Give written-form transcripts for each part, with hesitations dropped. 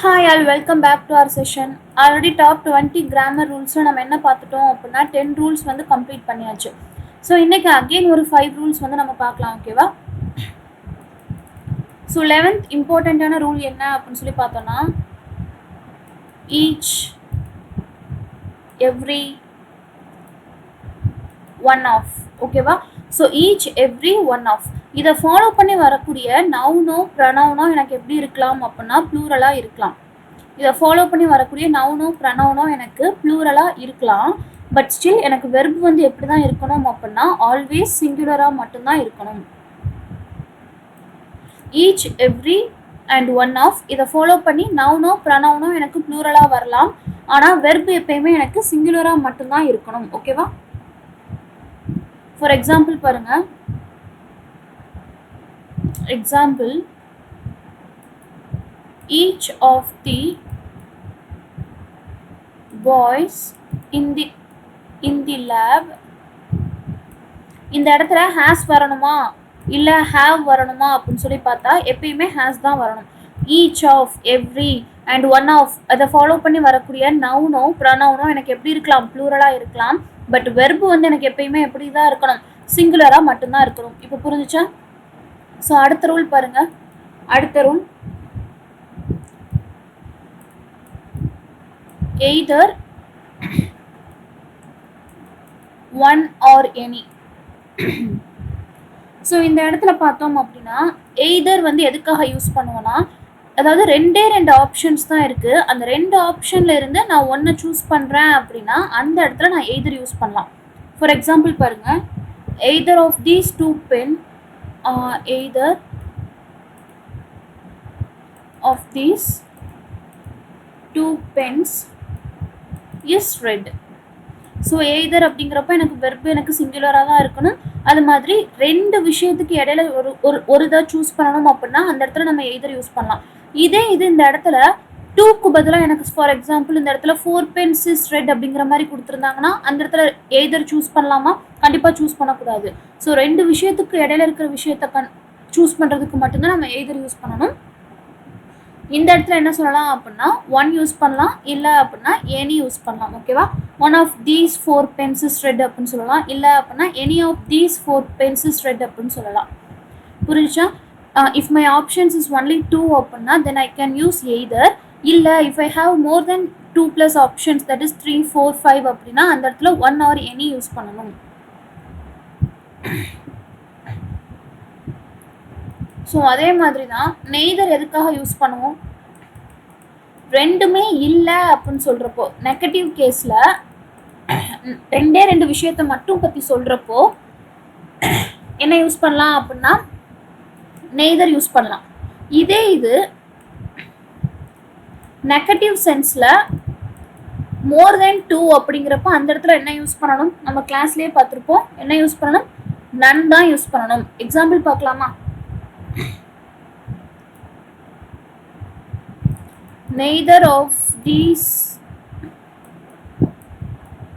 Hi all, welcome back to our session. Already top 20 grammar rules நம்ம என்ன பார்த்துட்டோம் அப்படின்னா 10 rules வந்து கம்ப்ளீட் பண்ணியாச்சு. ஸோ இன்னைக்கு அகெயின் ஒரு 5 rules வந்து நம்ம பார்க்கலாம், ஓகேவா? ஸோ 11th இம்பார்ட்டண்ட்டான ரூல் என்ன அப்படின்னு சொல்லி பார்த்தோம்னா ஈச் எவ்ரி ஒன் ஆஃப், ஓகேவா? So each every one of இதை ஃபாலோ பண்ணி வரக்கூடிய நவுனோ ப்ரனவுனோ எனக்கு எப்படி இருக்கலாம் அப்படின்னா ப்ளூரலாக இருக்கலாம். இதை ஃபாலோ பண்ணி வரக்கூடிய நவுனோ ப்ரனவுனோ எனக்கு ப்ளூரலாக இருக்கலாம். பட் ஸ்டில் எனக்கு வெர்பு வந்து எப்படி தான் இருக்கணும் அப்படின்னா ஆல்வேஸ் சிங்குலராக மட்டும்தான் இருக்கணும். Each every and one of இதை ஃபாலோ பண்ணி நவுனோ ப்ரனவுனோ எனக்கு ப்ளூரலாக வரலாம். ஆனால் வெர்பு எப்பயுமே எனக்கு சிங்குலராக மட்டும்தான் இருக்கணும், ஓகேவா? ஃபார் எக்ஸாம்பிள் பாருங்க. Example, each of the boys in the lab. இந்த இடத்துல has வரணுமா இல்ல have வரணுமா அப்படின்னு சொல்லி பார்த்தா எப்பயுமே has தான் வரணும். each of, every and one of அதை ஃபாலோ பண்ணி வரக்கூடிய நவுனோ ப்ரனவுனோ எனக்கு எப்படி இருக்கலாம், ப்ளூரலா இருக்கலாம். பட் வெர்பு வந்து எனக்கு எப்பயுமே எப்படி தான் இருக்கணும், சிங்குலரா மட்டும்தான் இருக்கணும். இப்போ புரிஞ்சுச்சா? ஸோ அடுத்த ரூல் பாருங்க. அடுத்த rule, either one or any. So இந்த இடத்துல பார்த்தோம் அப்படின்னா எய்தர் வந்து எதுக்காக யூஸ் பண்ணுவோன்னா, அதாவது ரெண்டு ஆப்ஷன்ஸ் தான் இருக்குது. அந்த ரெண்டு ஆப்ஷனில் இருந்து நான் ஒன்றை சூஸ் பண்ணுறேன் அப்படின்னா அந்த இடத்துல நான் எய்தர் யூஸ் பண்ணலாம். ஃபார் எக்ஸாம்பிள் பாருங்கள், either of these two pen, either of these two pens is red. So either அப்படிங்கிறப்ப எனக்கு வெர்பு எனக்கு சிங்குலராக தான் இருக்கணும். அது மாதிரி ரெண்டு விஷயத்துக்கு இடையில ஒரு இதை சூஸ் பண்ணணும் அப்படின்னா அந்த இடத்துல நம்ம எய்தர் யூஸ் பண்ணலாம். இது இந்த இடத்துல டூக்கு பதிலாக எனக்கு ஃபார் எக்ஸாம்பிள் இந்த இடத்துல 4 pens is red அப்படிங்கிற மாதிரி கொடுத்துருந்தாங்கன்னா அந்த இடத்துல எய்தர் சூஸ் பண்ணலாமா? கண்டிப்பாக சூஸ் பண்ணக்கூடாது. ஸோ ரெண்டு விஷயத்துக்கு இடையில இருக்கிற விஷயத்த சூஸ் பண்ணுறதுக்கு மட்டும்தான் நம்ம எய்தர் யூஸ் பண்ணணும். இந்த இடத்துல என்ன சொல்லலாம் அப்படின்னா ஒன் யூஸ் பண்ணலாம், இல்லை அப்படின்னா எனி யூஸ் பண்ணலாம், ஓகேவா? One of these 4 pens is red அப்படின்னு சொல்லலாம், இல்லை அப்படின்னா any of these 4 pens is red அப்படின்னு சொல்லலாம். புரிஞ்சுச்சா? If my options is only 2 அப்படின்னா then I can use either. இல்லை if I have more then 2 + options, that is 3, 4, 5 அப்படின்னா அந்த இடத்துல ஒன் ஆர் எனி யூஸ் பண்ணணும். ஸோ அதே மாதிரி தான் நெய்தர் எதுக்காக யூஸ் பண்ணுவோம்? ரெண்டுமே இல்லை அப்படின்னு சொல்கிறப்போ, நெகட்டிவ் கேஸில் ரெண்டு விஷயத்தை மட்டும் பற்றி சொல்கிறப்போ என்ன யூஸ் பண்ணலாம் அப்படின்னா நெய்தர் யூஸ் பண்ணலாம். இதே இது நெகட்டிவ் சென்ஸில் மோர் தென் 2 அப்படிங்கிறப்போ அந்த இடத்துல என்ன யூஸ் பண்ணணும்? நம்ம கிளாஸ்லேயே பார்த்துருப்போம். என்ன யூஸ் பண்ணணும்? நன் தான் யூஸ் பண்ணணும். எக்ஸாம்பிள் பார்க்கலாமா? neither of these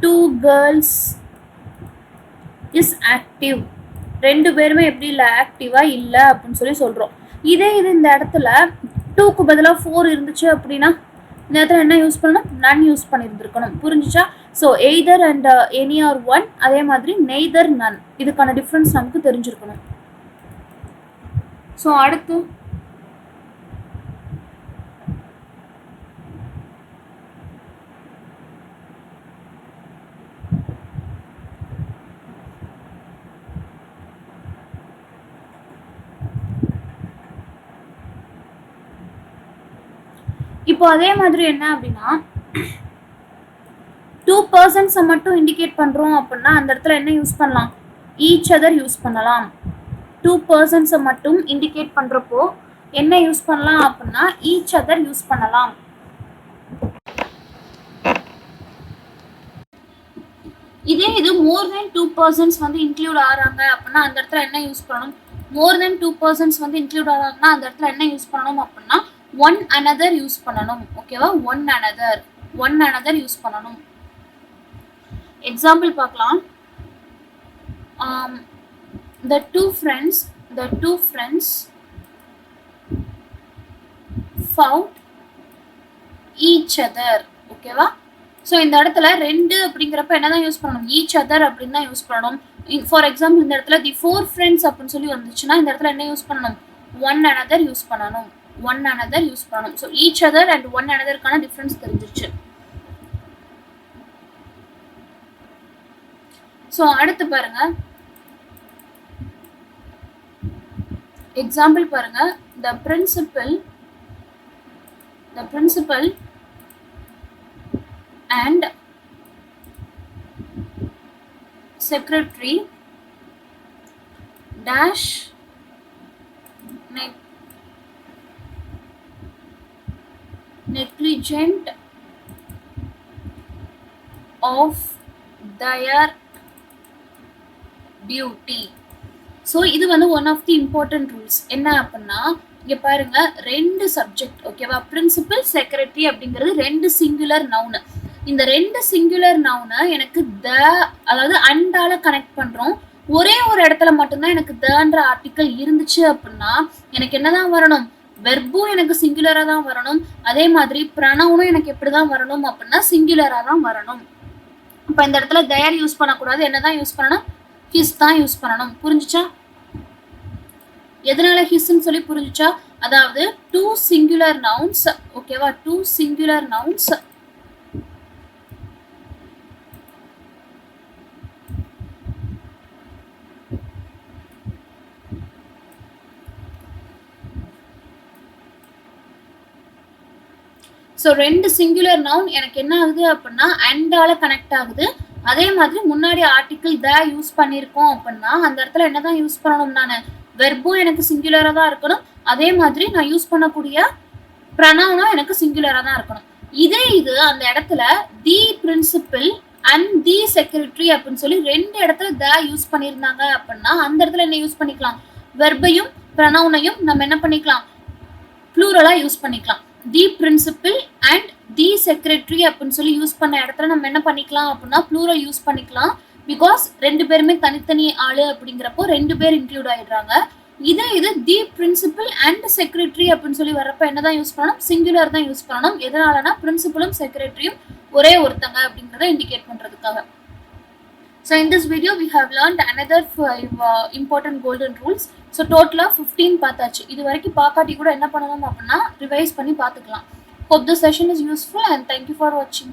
two girls is active. ரெண்டு பேருமே எப்படி இல்லை, ஆக்டிவாக இல்லை அப்படின்னு சொல்லி சொல்கிறோம். இதே இந்த இடத்துல 2க்கு பதிலாக 4 இருந்துச்சு அப்படின்னா இந்த இடத்துல என்ன யூஸ் பண்ணணும்? நன் யூஸ் பண்ணியிருந்துருக்கணும். புரிஞ்சுச்சா? So either and any or one, அதே மாதிரி நெய்தர் நன், இதுக்கான டிஃப்ரென்ஸ் நமக்கு தெரிஞ்சிருக்கணும். ஸோ அடுத்து இப்போ அதே மாதிரி என்ன அப்படின்னா 2 persons மட்டும் இண்டிகேட் பண்ணுறோம் அப்படின்னா அந்த இடத்துல என்ன யூஸ் பண்ணலாம்? ஈச் அதர் யூஸ் பண்ணலாம். 2 persons மட்டும் இண்டிகேட் பண்ணுறப்போ என்ன யூஸ் பண்ணலாம் அப்படின்னா ஈச் அதர் யூஸ் பண்ணலாம். இதே இது மோர் தென் 2 persons வந்து இன்க்ளூட் ஆகிறாங்க அப்படின்னா அந்த இடத்துல என்ன யூஸ் பண்ணணும்? மோர் தென் 2 persons வந்து இன்க்ளூட் ஆகிறாங்கன்னா அந்த இடத்துல என்ன யூஸ் பண்ணணும் அப்படின்னா ஒன் அனதர் யூஸ் பண்ணணும், ஓகேவா? ஒன் அனதர் யூஸ் பண்ணணும். எக்ஸாம்பிள் பார்க்கலாம். the two friends found each other. ஓகேவா? ஸோ இந்த இடத்துல ரெண்டு அப்படிங்கிறப்ப என்னதான் யூஸ் பண்ணணும்? ஈச் அதர் அப்படின்னு தான் யூஸ் பண்ணணும். ஃபார் எக்ஸாம்பிள் இந்த இடத்துல தி ஃபோர் ஃப்ரெண்ட்ஸ் அப்படின்னு சொல்லி வந்துச்சுன்னா இந்த இடத்துல என்ன யூஸ் பண்ணணும்? ஒன் அனதர் யூஸ் பண்ணணும். ஒன் அனதர் யூஸ் பண்ணணும். So each other and one அனதருக்கான டிஃப்ரென்ஸ் தெரிஞ்சிருச்சு. ஸோ அடுத்து பாருங்க, எக்ஸாம்பிள் பாருங்க. the principal and secretary dash negligent of their duty. So இது வந்து one of the important rules. என்ன அப்படின்னா இங்க பாருங்க, ரெண்டு சப்ஜெக்ட். ஓகேவா? பிரின்சிபல், செக்ரட்டரி அப்படிங்கிறது ரெண்டு சிங்குலர் நவுனு. இந்த ரெண்டு சிங்குலர் நவுனை எனக்கு த அதாவது அண்டால கனெக்ட் பண்றோம். ஒரே ஒரு இடத்துல மட்டும்தான் எனக்கு தன்ற ஆர்டிக்கல் இருந்துச்சு அப்படின்னா எனக்கு என்னதான் வரணும்? வெர்பும் எனக்கு சிங்குலரா தான் வரணும். அதே மாதிரி ப்ரனவுனும் எனக்கு எப்படிதான் வரணும் அப்படின்னா சிங்குலரா தான் வரணும். இப்போ இந்த இடத்துல தேர் யூஸ் பண்ணக்கூடாது. என்னதான் யூஸ் பண்ணணும்? ஹிஸ் தான் யூஸ் பண்ணணும். புரிஞ்சுச்சா? எதனால ஹிஸ்ன்னு சொல்லி புரிஞ்சுச்சா? அதாவது டூ சிங்குலர் நவுன்ஸ். ஓகேவா? டூ சிங்குலர் நவுன்ஸ் ஸோ ரெண்டு சிங்குலர் நவுன் எனக்கு என்ன ஆகுது அப்படின்னா அண்டால கனெக்ட் ஆகுது. அதே மாதிரி முன்னாடி ஆர்டிக்கிள் த யூஸ் பண்ணியிருக்கோம் அப்படின்னா அந்த இடத்துல என்னதான் யூஸ் பண்ணணும்? நான் வெர்பும் எனக்கு சிங்குலராக தான் இருக்கணும். அதே மாதிரி நான் யூஸ் பண்ணக்கூடிய ப்ரனவுனும் எனக்கு சிங்குலராக தான் இருக்கணும். இதே இது அந்த இடத்துல தி பிரின்சிபல் அண்ட் தி செக்ரட்டரி அப்படின்னு சொல்லி ரெண்டு இடத்துல த யூஸ் பண்ணியிருந்தாங்க அப்படின்னா அந்த இடத்துல என்ன யூஸ் பண்ணிக்கலாம்? வெர்பையும் ப்ரனவுனையும் நம்ம என்ன பண்ணிக்கலாம்? ப்ளூரலா யூஸ் பண்ணிக்கலாம். தி பிரின்சிபல் அண்ட் தி செக்ரட்டரி அப்படின்னு சொல்லி யூஸ் பண்ண இடத்துல நம்ம என்ன பண்ணிக்கலாம் அப்படின்னா ப்ளூரல் யூஸ் பண்ணிக்கலாம். பிகாஸ் ரெண்டு பேருமே தனித்தனி ஆளு அப்படிங்கிறப்போ ரெண்டு பேர் இன்க்ளூட் ஆயிடுறாங்க. இதே இது தி பிரின்சிபல் அண்ட் செக்ரட்டரி அப்படின்னு சொல்லி வர்றப்ப என்னதான் யூஸ் பண்ணணும்? சிங்குலர் தான் யூஸ் பண்ணணும். எதனாலனா பிரின்சிபலும் செக்ரட்டரியும் ஒரே ஒருத்தங்க அப்படிங்கிறத இண்டிகேட் பண்றதுக்காக. So in this video we have learned another 5 important golden rules. So total 15 பார்த்தாச்சு. இது வரைக்கும் பார்க்காட்டி கூட என்ன பண்ணணும் அப்படின்னா ரிவைஸ் பண்ணி பார்த்துக்கலாம். Hope this session is useful and thank you for watching.